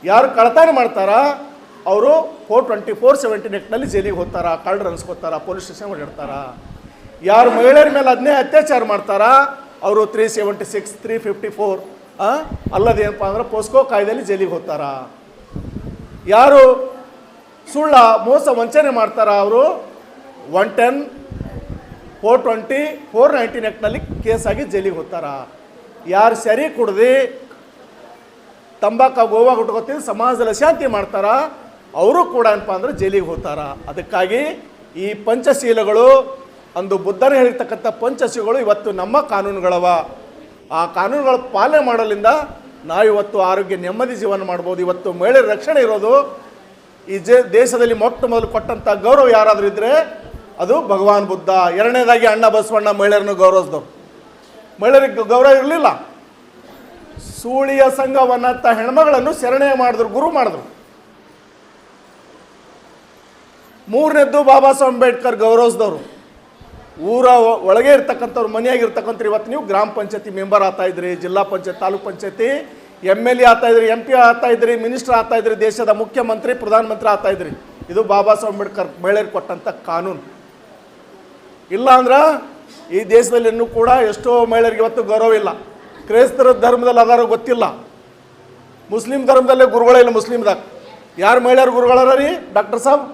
ಯಾರು ಕಳ್ತನ ಮಾಡ್ತಾರ ಅವರು 424/70 ಆ್ಯಕ್ಟ್ನಲ್ಲಿ ಜೈಲಿಗೆ ಹೋಗ್ತಾರ, ಕಳ್ಳರು ಅನ್ಸ್ಕೋತಾರ, ಪೊಲೀಸ್ ಸ್ಟೇಷನ್ ಓಡಾಡ್ತಾರ. ಯಾರು ಮಹಿಳೆಯರ ಮೇಲೆ ಅನ್ಯಾಯ ಅತ್ಯಾಚಾರ ಮಾಡ್ತಾರ ಅವರು 376, 354 ಅಲ್ಲದೇನಪ್ಪ ಅಂದ್ರೆ ಪೋಸ್ಕೋ ಕಾಯ್ದೆಯಲ್ಲಿ ಜೈಲಿಗೆ ಹೋಗ್ತಾರ. ಯಾರು ಸುಳ್ಳ ಮೋಸ ವಂಚನೆ ಮಾಡ್ತಾರ ಅವರು 110, 420, 419 ಆ್ಯಕ್ಟ್ನಲ್ಲಿ ಕೇಸಾಗಿ ಜೈಲಿಗೆ ಹೋಗ್ತಾರ. ಯಾರು ಸರಿ ಕುಡ್ದು ತಂಬಾಕು ಗೋವಾ ಗುಟ್ಕೋತೀವಿ ಸಮಾಜದಲ್ಲಿ ಶಾಂತಿ ಮಾಡ್ತಾರ ಅವರು ಕೂಡ ಏನಪ್ಪ ಅಂದ್ರೆ ಜೈಲಿಗೆ ಹೋಗ್ತಾರ. ಅದಕ್ಕಾಗಿ ಈ ಪಂಚಶೀಲಗಳು ಅಂದು ಬುದ್ಧನ ಹೇಳಿರ್ತಕ್ಕಂಥ ಪಂಚಶೀಲಗಳು ಇವತ್ತು ನಮ್ಮ ಕಾನೂನುಗಳವ. ಆ ಕಾನೂನುಗಳ ಪಾಲನೆ ಮಾಡೋದ್ರಿಂದ ನಾವಿವತ್ತು ಆರೋಗ್ಯ ನೆಮ್ಮದಿ ಜೀವನ ಮಾಡ್ಬೋದು. ಇವತ್ತು ಮಹಿಳೆಯರ ರಕ್ಷಣೆ ಇರೋದು ಈ ದೇಶದಲ್ಲಿ ಮೊಟ್ಟ ಮೊದಲು ಕೊಟ್ಟಂಥ ಗೌರವ ಯಾರಾದರೂ ಇದ್ದರೆ ಅದು ಭಗವಾನ್ ಬುದ್ಧ. ಎರಡನೇದಾಗಿ ಅಣ್ಣ ಬಸವಣ್ಣ ಮಹಿಳೆಯರನ್ನು ಗೌರವಿಸಿದವರು. ಮಹಿಳೆಯರಿಗೆ ಗೌರವ ಇರಲಿಲ್ಲ. ಸೂಳಿಯ ಸಂಘವನ್ನಂಥ ಹೆಣ್ಮಗಳನ್ನು ಶರಣೆ ಮಾಡಿದ್ರು, ಗುರು ಮಾಡಿದ್ರು. ಮೂರನೇದ್ದು ಬಾಬಾ ಸಾಹೇಬ್ ಅಂಬೇಡ್ಕರ್ ಗೌರವಿಸಿದವರು. ಊರ ಒಳಗೆ ಇರ್ತಕ್ಕಂಥವ್ರು, ಮನೆಯಾಗಿರ್ತಕ್ಕಂಥವ್ರು ಇವತ್ತು ನೀವು ಗ್ರಾಮ ಪಂಚಾಯತಿ ಮೆಂಬರ್ ಆಗ್ತಾಯಿದ್ರಿ, ಜಿಲ್ಲಾ ಪಂಚಾಯತ್, ತಾಲೂಕ್ ಪಂಚಾಯತಿ MLA ಆಗ್ತಾಯಿದ್ರಿ, MP ಆಗ್ತಾಯಿದ್ರಿ, ಮಿನಿಸ್ಟರ್ ಆಗ್ತಾಯಿದ್ರಿ, ದೇಶದ ಮುಖ್ಯಮಂತ್ರಿ, ಪ್ರಧಾನಮಂತ್ರಿ ಆಗ್ತಾಯಿದ್ರಿ. ಇದು ಬಾಬಾ ಸಾಹೇಬ್ ಅಂಬೇಡ್ಕರ್ ಮಹಿಳೆಯರಿಗೆ ಕೊಟ್ಟಂಥ ಕಾನೂನು. ಇಲ್ಲ ಅಂದ್ರೆ ಈ ದೇಶದಲ್ಲಿ ಇನ್ನೂ ಕೂಡ ಎಷ್ಟೋ ಮಹಿಳೆಯರಿಗೆ ಇವತ್ತು ಗೌರವ ಇಲ್ಲ. ಕ್ರೈಸ್ತರ ಧರ್ಮದಲ್ಲಿ ಅದಾರೋ ಗೊತ್ತಿಲ್ಲ, ಮುಸ್ಲಿಂ ಧರ್ಮದಲ್ಲೇ ಗುರುಗಳೇ ಇಲ್ಲ. ಮುಸ್ಲಿಮ್ದಾಗ ಯಾರು ಮಹಿಳೆಯರು ಗುರುಗಳಾರ ರೀ ಡಾಕ್ಟರ್ ಸಾಬ್?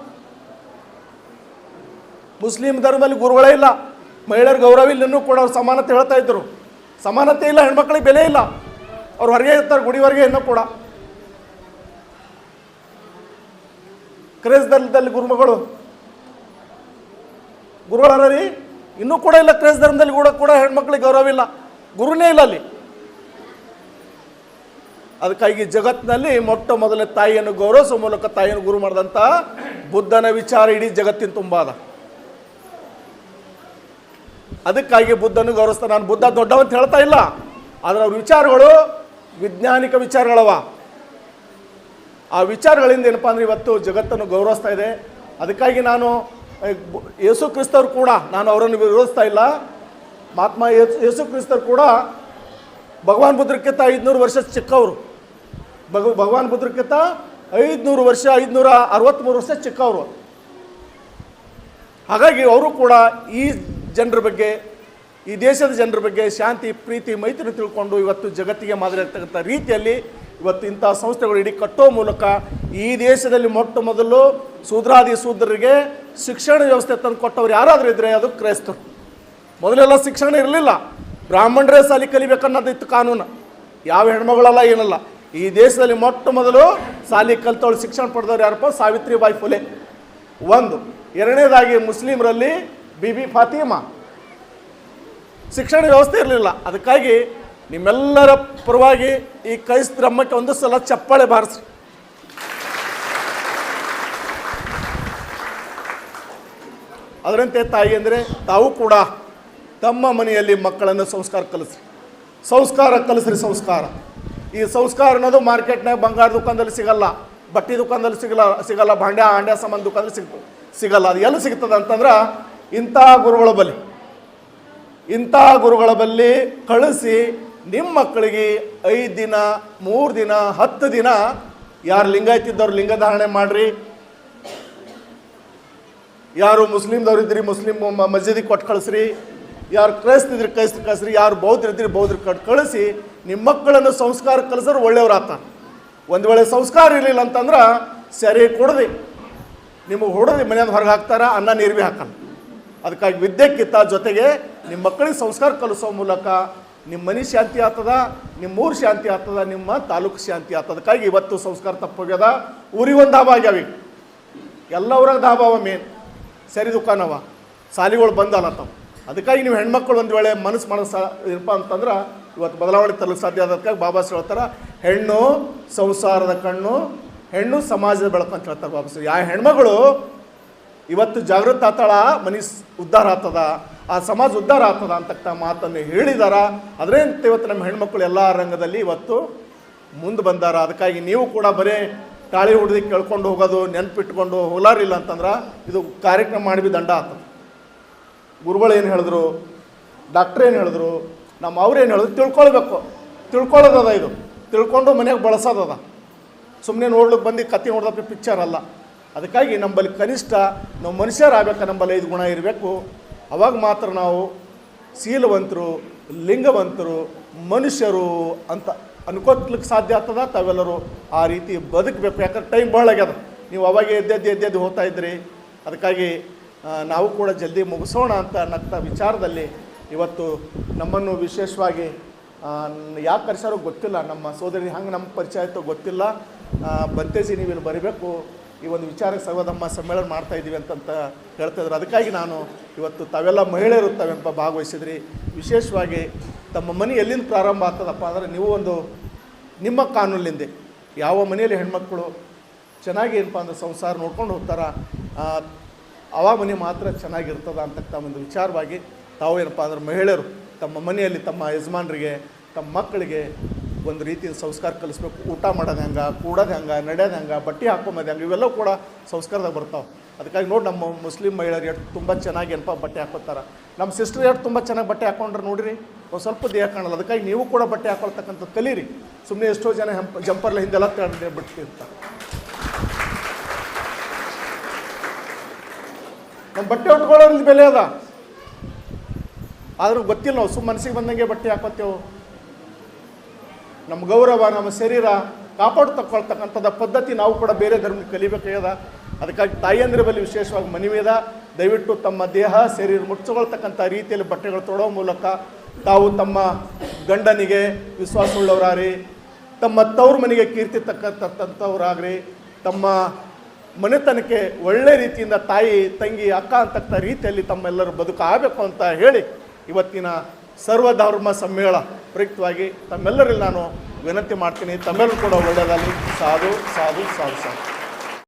ಮುಸ್ಲಿಂ ಧರ್ಮದಲ್ಲಿ ಗುರುಗಳೇ ಇಲ್ಲ, ಮಹಿಳೆಯರ ಗೌರವ ಇಲ್ಲ. ಇನ್ನೂ ಕೂಡ ಅವ್ರು ಸಮಾನತೆ ಹೇಳ್ತಾ ಇದ್ರು. ಸಮಾನತೆ ಇಲ್ಲ, ಹೆಣ್ಮಕ್ಳಿಗೆ ಬೆಲೆ ಇಲ್ಲ. ಅವ್ರು ಹೊರಗೆ ಇರ್ತಾರೆ, ಗುಡಿವರೆಗೆ ಇನ್ನೂ ಕೂಡ. ಕ್ರೈಸ್ತ ಧರ್ಮದಲ್ಲಿ ಗುರುಗಳಾರ ರೀ ಇನ್ನೂ ಕೂಡ ಇಲ್ಲ. ಕ್ರೈಸ್ತ ಧರ್ಮದಲ್ಲಿ ಕೂಡ ಹೆಣ್ಮಕ್ಳಿಗೆ ಗೌರವ ಇಲ್ಲ, ಗುರುನೇ ಇಲ್ಲ ಅಲ್ಲಿ. ಅದಕ್ಕಾಗಿ ಜಗತ್ತಿನಲ್ಲಿ ಮೊಟ್ಟ ಮೊದಲನೇ ತಾಯಿಯನ್ನು ಗೌರವಿಸುವ ಮೂಲಕ ತಾಯಿಯನ್ನು ಗುರು ಮಾಡಿದಂಥ ಬುದ್ಧನ ವಿಚಾರ ಇಡೀ ಜಗತ್ತಿನ ತುಂಬ ಅದ. ಅದಕ್ಕಾಗಿ ಬುದ್ಧನ ಗೌರವಿಸ್ತಾ. ನಾನು ಬುದ್ಧ ದೊಡ್ಡವಂತ ಹೇಳ್ತಾ ಇಲ್ಲ, ಆದರೆ ಅವ್ರ ವಿಚಾರಗಳು ವಿಜ್ಞಾನಿಕ ವಿಚಾರಗಳವ. ಆ ವಿಚಾರಗಳಿಂದ ಏನಪ್ಪ ಅಂದರೆ ಇವತ್ತು ಜಗತ್ತನ್ನು ಗೌರವಿಸ್ತಾ ಇದೆ. ಅದಕ್ಕಾಗಿ ನಾನು ಯೇಸು ಕ್ರಿಸ್ತರು ಕೂಡ ನಾನು ಅವರನ್ನು ವಿರೋಧಿಸ್ತಾ ಇಲ್ಲ. ಮಹಾತ್ಮ ಯೇಸು ಕ್ರಿಸ್ತರು ಕೂಡ ಭಗವಾನ್ ಬುದ್ಧಕ್ಕಿಂತ 500 ವರ್ಷ ಚಿಕ್ಕವರು. ಭಗವಾನ್ ಬುದ್ಧಕ್ಕಿಂತ 563 ವರ್ಷ ಚಿಕ್ಕವರು. ಹಾಗಾಗಿ ಅವರು ಕೂಡ ಈ ಜನರ ಬಗ್ಗೆ, ಈ ದೇಶದ ಜನರ ಬಗ್ಗೆ ಶಾಂತಿ, ಪ್ರೀತಿ, ಮೈತ್ರಿ ತಿಳ್ಕೊಂಡು ಇವತ್ತು ಜಗತ್ತಿಗೆ ಮಾದರಿ ಆಗ್ತಕ್ಕಂಥ ರೀತಿಯಲ್ಲಿ ಇವತ್ತು ಇಂಥ ಸಂಸ್ಥೆಗಳು ಇಡೀ ಕಟ್ಟೋ ಮೂಲಕ ಈ ದೇಶದಲ್ಲಿ ಮೊಟ್ಟ ಮೊದಲು ಶೂದ್ರಾದಿ ಶೂದ್ರರಿಗೆ ಶಿಕ್ಷಣ ವ್ಯವಸ್ಥೆ ತಂದು ಕೊಟ್ಟವ್ರು ಯಾರಾದರೂ ಇದ್ದರೆ ಅದು ಕ್ರೈಸ್ತರು. ಮೊದಲೆಲ್ಲ ಶಿಕ್ಷಣ ಇರಲಿಲ್ಲ, ಬ್ರಾಹ್ಮಣರೇ ಸಾಲಿ ಕಲಿಬೇಕನ್ನೋದು ಇತ್ತು ಕಾನೂನು. ಯಾವ ಹೆಣ್ಮಗಳಲ್ಲ ಏನಲ್ಲ. ಈ ದೇಶದಲ್ಲಿ ಮೊಟ್ಟ ಮೊದಲು ಸಾಲಿ ಕಲ್ತವಳು ಶಿಕ್ಷಣ ಪಡೆದವ್ರು ಯಾರಪ್ಪ? ಸಾವಿತ್ರಿಬಾಯಿ ಫುಲೆ ಒಂದು. ಎರಡನೇದಾಗಿ ಮುಸ್ಲಿಮರಲ್ಲಿ ಬಿಬಿ ಫಾತಿಮಾ. ಶಿಕ್ಷಣ ವ್ಯವಸ್ಥೆ ಇರಲಿಲ್ಲ. ಅದಕ್ಕಾಗಿ ನಿಮ್ಮೆಲ್ಲರ ಪರವಾಗಿ ಈ ಕ್ರೈಸ್ತ ಧರ್ಮಕ್ಕೆ ಒಂದು ಸಲ ಚಪ್ಪಾಳೆ ಬಾರಿಸ್ರಿ. ಅದರಂತೆ ತಾಯಿ ಅಂದರೆ ತಾವು ಕೂಡ ತಮ್ಮ ಮನೆಯಲ್ಲಿ ಮಕ್ಕಳನ್ನು ಸಂಸ್ಕಾರ ಕಲಿಸ್ರಿ. ಸಂಸ್ಕಾರ ಈ ಸಂಸ್ಕಾರ ಅನ್ನೋದು ಮಾರ್ಕೆಟ್ನಾಗ ಬಂಗಾರ ದುಕಾನದಲ್ಲಿ ಸಿಗಲ್ಲ, ಬಟ್ಟೆ ದುಕಾನದಲ್ಲಿ ಸಿಗಲ್ಲ, ಹಾಂಡ್ಯ ಸಾಮಾನು ದುಕಾನದಲ್ಲಿ ಸಿಗಲ್ಲ. ಅದು ಎಲ್ಲಿ ಸಿಗ್ತದೆ ಅಂತಂದ್ರೆ ಇಂಥ ಗುರುಗಳ ಬಳಿ ಕಳಿಸಿ ನಿಮ್ಮ ಮಕ್ಕಳಿಗೆ 5 ದಿನ, 3 ದಿನ, 10 ದಿನ ಯಾರು ಲಿಂಗಾಯತಿದ್ದವ್ರು ಲಿಂಗಧಾರಣೆ ಮಾಡಿರಿ, ಯಾರು ಮುಸ್ಲಿಮ್ದವ್ರು ಇದ್ರಿ ಮುಸ್ಲಿಮ್ ಮಸ್ಜಿದಿಗೆ ಕೊಟ್ಟು ಕಳಿಸ್ರಿ, ಯಾರು ಕ್ರೈಸ್ತಿದ್ರಿ ಕ್ರೈಸ್ತ ಕಳಿಸ್ರಿ, ಯಾರು ಬೌದ್ಧರಿದ್ರಿ ಬೌದ್ಧರಿಗೆ ಕೊಟ್ಟು ಕಳಿಸಿ ನಿಮ್ಮ ಮಕ್ಕಳನ್ನು ಸಂಸ್ಕಾರ ಕಲಿಸೋರು ಒಳ್ಳೆಯವ್ರು ಆಗ್ತಾರೆ. ಒಂದು ವೇಳೆ ಸಂಸ್ಕಾರ ಇರಲಿಲ್ಲ ಅಂತಂದ್ರೆ ಸರಿ ಕೊಡದೆ ನಿಮಗೆ ಹೊಡೆದು ಮನೆಯಿಂದ ಹೊರಗೆ ಹಾಕ್ತಾರ, ಅನ್ನ ನೀರು ಭೀ ಹಾಕಲ್ಲ. ಅದಕ್ಕಾಗಿ ವಿದ್ಯೆಕ್ಕಿಂತ ಜೊತೆಗೆ ನಿಮ್ಮ ಮಕ್ಕಳಿಗೆ ಸಂಸ್ಕಾರ ಕಲಿಸೋ ಮೂಲಕ ನಿಮ್ಮ ಮನೆ ಶಾಂತಿ ಆಗ್ತದ, ನಿಮ್ಮ ಊರು ಶಾಂತಿ ಆಗ್ತದ, ನಿಮ್ಮ ತಾಲೂಕು ಶಾಂತಿ ಆಗ್ತದ. ಅದಕ್ಕಾಗಿ ಇವತ್ತು ಸಂಸ್ಕಾರ ತಪ್ಪೋಗ್ಯದ. ಊರಿಗೆ ಒಂದು ಧಾಬ ಆಗ್ಯಾವ, ಎಲ್ಲ ಊರಾಗ ಧಾಬ ಅವ, ಮೇನ್ ಸರಿ ದುಕಾನವ, ಸಾಲಿಗಳು ಬಂದಲ್ಲತ್ತವ. ಅದಕ್ಕಾಗಿ ನೀವು ಹೆಣ್ಮಕ್ಳು ಒಂದು ವೇಳೆ ಮನಸ್ಸು ಏನಪ್ಪ ಅಂತಂದ್ರೆ ಇವತ್ತು ಬದಲಾವಣೆ ತರಲು ಸಾಧ್ಯ ಆದ. ಅದಕ್ಕಾಗಿ ಬಾಬಾ ಹೇಳ್ತಾರೆ, ಹೆಣ್ಣು ಸಂಸಾರದ ಕಣ್ಣು, ಹೆಣ್ಣು ಸಮಾಜದ ಬೆಳಕು ಅಂತ ಹೇಳ್ತಾರೆ ಬಾಬಾ. ಯಾವ ಹೆಣ್ಮಗಳು ಇವತ್ತು ಜಾಗೃತ ಆತಾಳ, ಮನೆ ಉದ್ಧಾರ ಆಗ್ತದ, ಆ ಸಮಾಜ ಉದ್ಧಾರ ಆಗ್ತದ ಅಂತಕ್ಕ ಮಾತನ್ನು ಹೇಳಿದಾರ. ಅದರಂತೆ ಇವತ್ತು ನಮ್ಮ ಹೆಣ್ಮಕ್ಳು ಎಲ್ಲ ರಂಗದಲ್ಲಿ ಇವತ್ತು ಮುಂದೆ ಬಂದಾರ. ಅದಕ್ಕಾಗಿ ನೀವು ಕೂಡ ಬರೀ ತಾಳಿ ಹೊಡೆದು ಕೇಳ್ಕೊಂಡು ಹೋಗೋದು, ನೆನಪಿಟ್ಕೊಂಡು ಹೋಲಾರಿಲ್ಲ ಅಂತಂದ್ರೆ ಇದು ಕಾರ್ಯಕ್ರಮ ಮಾಡಿ ದಂಡ ಆಗ್ತದೆ. ಗುರುಗಳು ಏನು ಹೇಳಿದ್ರು, ಡಾಕ್ಟ್ರ್ ಏನು ಹೇಳಿದ್ರು, ಅವ್ರೇನು ಹೇಳಿದ್ರು ತಿಳ್ಕೊಳ್ಬೇಕು. ತಿಳ್ಕೊಳ್ಳೋದದ, ಇದು ತಿಳ್ಕೊಂಡು ಮನೆಯಾಗ ಬಳಸೋದದ. ಸುಮ್ಮನೆ ನೋಡ್ಲಿಕ್ಕೆ ಬಂದು ಕತೆ ನೋಡ್ದಪ್ಪ ಪಿಕ್ಚರ್ ಅಲ್ಲ. ಅದಕ್ಕಾಗಿ ನಮ್ಮಲ್ಲಿ ಕನಿಷ್ಠ ನಾವು ಮನುಷ್ಯರಾಗಬೇಕು, ನಮ್ಮಲ್ಲಿ 5 ಗುಣ ಇರಬೇಕು. ಅವಾಗ ಮಾತ್ರ ನಾವು ಶೀಲವಂತರು, ಲಿಂಗವಂತರು, ಮನುಷ್ಯರು ಅಂತ ಅನ್ಕೋತ್ಲಿಕ್ಕೆ ಸಾಧ್ಯ ಆಗ್ತದ. ತಾವೆಲ್ಲರೂ ಆ ರೀತಿ ಬದುಕಬೇಕು. ಯಾಕಂದ್ರೆ ಟೈಮ್ ಭಾಳ ಆಗ್ಯದ. ನೀವು ಅವಾಗ ಎದ್ದೆದ್ದು ಹೋಗ್ತಾ ಇದ್ರಿ. ಅದಕ್ಕಾಗಿ ನಾವು ಕೂಡ ಜಲ್ದಿ ಮುಗಿಸೋಣ ಅಂತ ಅನ್ನೋ ವಿಚಾರದಲ್ಲಿ ಇವತ್ತು ನಮ್ಮನ್ನು ವಿಶೇಷವಾಗಿ ಯಾಕೆ ಕರೆಸಾರೋ ಗೊತ್ತಿಲ್ಲ. ನಮ್ಮ ಸೋದರಿ ಹಂಗೆ ನಮ್ಮ ಪರಿಚಯ ಆಯಿತು ಗೊತ್ತಿಲ್ಲ. ಬಂತೇಜಿ ನೀವು ಇಲ್ಲಿ ಬರೀಬೇಕು, ಈ ಒಂದು ವಿಚಾರಕ್ಕೆ ಸರ್ವಧರ್ಮ ಸಮ್ಮೇಳನ ಮಾಡ್ತಾಯಿದ್ದೀವಿ ಅಂತಂತ ಹೇಳ್ತಾಯಿದ್ರು. ಅದಕ್ಕಾಗಿ ನಾನು ಇವತ್ತು ತಾವೆಲ್ಲ ಮಹಿಳೆಯರು ತಾವೆಂಪ ಭಾಗವಹಿಸಿದ್ರಿ. ವಿಶೇಷವಾಗಿ ತಮ್ಮ ಮನೆ ಎಲ್ಲಿಂದ ಪ್ರಾರಂಭ ಆಗ್ತದಪ್ಪ ಅಂದರೆ ನೀವು ಒಂದು ನಿಮ್ಮ ಕಾನೂನಿಂದೆ ಯಾವ ಮನೆಯಲ್ಲಿ ಹೆಣ್ಮಕ್ಳು ಚೆನ್ನಾಗಿ ಏನಪ್ಪ ಅಂದ್ರೆ ಸಂಸಾರ ನೋಡ್ಕೊಂಡು ಹೋಗ್ತಾರ ಅವ ಮನೆ ಮಾತ್ರ ಚೆನ್ನಾಗಿರ್ತದ ಅಂತಕ್ಕ ಒಂದು ವಿಚಾರವಾಗಿ ತಾವು ಏನಪ್ಪ ಅಂದ್ರೆ ಮಹಿಳೆಯರು ತಮ್ಮ ಮನೆಯಲ್ಲಿ ತಮ್ಮ ಯಜಮಾನರಿಗೆ, ತಮ್ಮ ಮಕ್ಕಳಿಗೆ ಒಂದು ರೀತಿಯ ಸಂಸ್ಕಾರ ಕಲಿಸ್ಬೇಕು. ಊಟ ಮಾಡೋದು ಹೆಂಗೆ, ಕೂಡೋದು ಹೆಂಗೆ, ನಡೆಯೋದು ಹೆಂಗೆ, ಬಟ್ಟೆ ಹಾಕೊಂಬೋದು ಹೆಂಗೆ, ಇವೆಲ್ಲವೂ ಕೂಡ ಸಂಸ್ಕಾರದಾಗ ಬರ್ತಾವೆ. ಅದಕ್ಕಾಗಿ ನೋಡಿ ನಮ್ಮ ಮುಸ್ಲಿಂ ಮಹಿಳೆಯರು ಎಷ್ಟು ತುಂಬ ಚೆನ್ನಾಗಿ ಏನಪ್ಪ ಬಟ್ಟೆ ಹಾಕೋತಾರೆ. ನಮ್ಮ ಸಿಸ್ಟರ್ ಎಷ್ಟು ತುಂಬ ಚೆನ್ನಾಗಿ ಬಟ್ಟೆ ಹಾಕೊಂಡ್ರೆ ನೋಡಿರಿ, ಒಂದು ಸ್ವಲ್ಪ ದೇಹ ಕಾಣಲ್ಲ. ಅದಕ್ಕಾಗಿ ನೀವು ಕೂಡ ಬಟ್ಟೆ ಹಾಕೊಳ್ತಕ್ಕಂಥ ಕಲೀರಿ. ಸುಮ್ಮನೆ ಎಷ್ಟೋ ಜನ ಜಂಪರ್ಲ ಹಿಂದೆಲ್ಲ ತಗೊಂಡು ಬಿಡ್ತಿರ್ತಾರೆ. ನಮ್ಮ ಬಟ್ಟೆ ಉಟ್ಕೊಳ್ಳೋದ್ರಲ್ಲಿ ಬೆಲೆ ಅದ, ಆದ್ರೂ ಗೊತ್ತಿಲ್ಲ. ನಾವು ಸುಮ್ಮ ಮನಸ್ಸಿಗೆ ಬಂದಂಗೆ ಬಟ್ಟೆ ಹಾಕೋತೇವೆ. ನಮ್ಮ ಗೌರವ, ನಮ್ಮ ಶರೀರ ಕಾಪಾಡ್ತಕ್ಕಂಥದ್ದು ಪದ್ಧತಿ ನಾವು ಕೂಡ ಬೇರೆ ಧರ್ಮಕ್ಕೆ ಕಲಿಬೇಕಾಗ್ಯದ. ಅದಕ್ಕಾಗಿ ತಾಯಿಯಂದ್ರ ಬಳಿ ವಿಶೇಷವಾಗಿ ಮನವಿಯದ, ದಯವಿಟ್ಟು ತಮ್ಮ ದೇಹ ಶರೀರ ಮುಚ್ಚಿಕೊಳ್ತಕ್ಕಂಥ ರೀತಿಯಲ್ಲಿ ಬಟ್ಟೆಗಳು ತೊಡೋ ಮೂಲಕ ತಾವು ತಮ್ಮ ಗಂಡನಿಗೆ ವಿಶ್ವಾಸವುಳ್ಳವರಾಗ್ರಿ, ತಮ್ಮ ತವ್ರ ಮನೆಗೆ ಕೀರ್ತಿ ತಕ್ಕಂಥವ್ರಾಗ್ರಿ, ತಮ್ಮ ಮನೆತನಕ್ಕೆ ಒಳ್ಳೆ ರೀತಿಯಿಂದ ತಾಯಿ, ತಂಗಿ, ಅಕ್ಕ ಅಂತಕ್ಕ ರೀತಿಯಲ್ಲಿ ತಮ್ಮೆಲ್ಲರೂ ಬದುಕಾಗಬೇಕು ಅಂತ ಹೇಳಿ ಇವತ್ತಿನ ಸರ್ವಧರ್ಮ ಸಮ್ಮೇಳನ ಪ್ರಯುಕ್ತವಾಗಿ ತಮ್ಮೆಲ್ಲರಲ್ಲಿ ನಾನು ವಿನಂತಿ ಮಾಡ್ತೀನಿ. ತಮ್ಮೆಲ್ಲರೂ ಕೂಡ ಒಳ್ಳೆಯದಾಗಲಿ. ಸಾಧು ಸಾಧು ಸಾಧು ಸಾಧು.